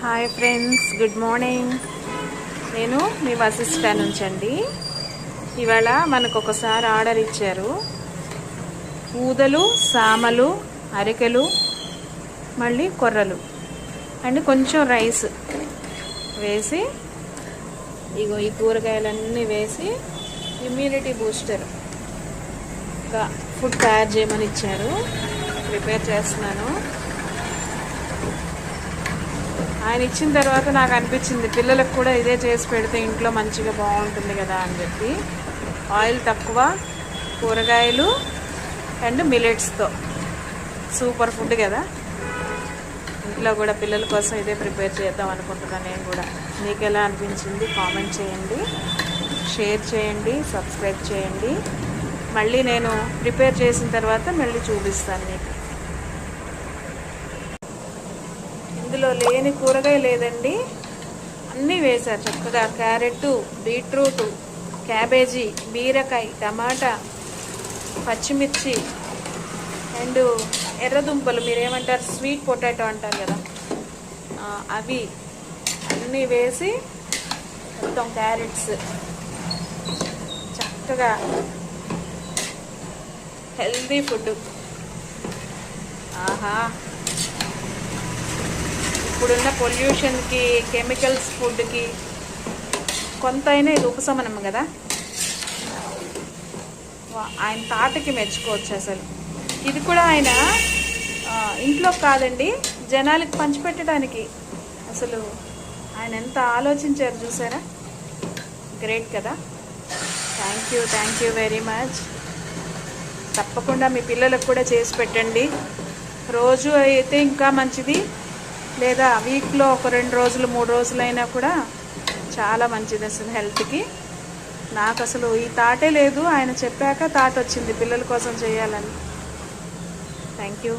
Hi friends, good morning. నేను మీ వశిష్ట నుంచండి. ఇవాళ మనకు ఒకసారి ఆర్డర్ ఇచ్చారు. ఊదలు, సామలు, అరికెలు, మళ్ళీ కొర్రలు అండ్ కొంచెం రైస్ వేసి, ఇగో ఈ కూరగాయలన్నీ వేసి ఇమ్యూనిటీ బూస్టర్ ఫుడ్ తయారు చేయమని ఇచ్చారు. ప్రిపేర్ చేస్తున్నాను. ఆయన ఇచ్చిన తర్వాత నాకు అనిపించింది పిల్లలకు కూడా ఇదే చేసి పెడితే ఇంట్లో మంచిగా బాగుంటుంది కదా అని చెప్పి. ఆయిల్ తక్కువ, కూరగాయలు అండ్ మిలెట్స్తో సూపర్ ఫుడ్ కదా. ఇంట్లో కూడా పిల్లల కోసం ఇదే ప్రిపేర్ చేద్దాం అనుకుంటున్నాను నేను కూడా. మీకు ఎలా అనిపించింది కామెంట్ చేయండి, షేర్ చేయండి, సబ్స్క్రైబ్ చేయండి. మళ్ళీ నేను ప్రిపేర్ చేసిన తర్వాత మళ్ళీ చూపిస్తాను మీకు. ఇందులో లేని కూరగాయ లేదండి, అన్నీ వేశారు చక్కగా. క్యారెట్, బీట్రూట్, క్యాబేజీ, బీరకాయ, టమాటా, పచ్చిమిర్చి అండ్ ఎర్రదుంపలు, మీరేమంటారు స్వీట్ పొటాటో అంటారు కదా, అవి అన్నీ వేసి మొత్తం క్యారెట్స్ చక్కగా హెల్దీ ఫుడ్. ఆహా, ఇప్పుడున్న పొల్యూషన్కి, కెమికల్స్ ఫుడ్కి కొంత అయినా ఇది ఉపశమనం కదా. ఆయన తాటకి మెచ్చుకోవచ్చు అసలు. ఇది కూడా ఆయన ఇంట్లో కాదండి, జనాలకి పంచిపెట్టడానికి అసలు ఆయన ఎంత ఆలోచించారు చూసారా. గ్రేట్ కదా. Thank you very much. తప్పకుండా మీ పిల్లలకు కూడా చేసి పెట్టండి. రోజు అయితే ఇంకా మంచిది, లేదా వీక్లో ఒక 2 రోజులు 3 రోజులైనా కూడా చాలా మంచిది అసలు హెల్త్కి. నాకు అసలు ఈ థాటే లేదు, ఆయన చెప్పాక థాట్ వచ్చింది పిల్లల కోసం చేయాలని. Thank you.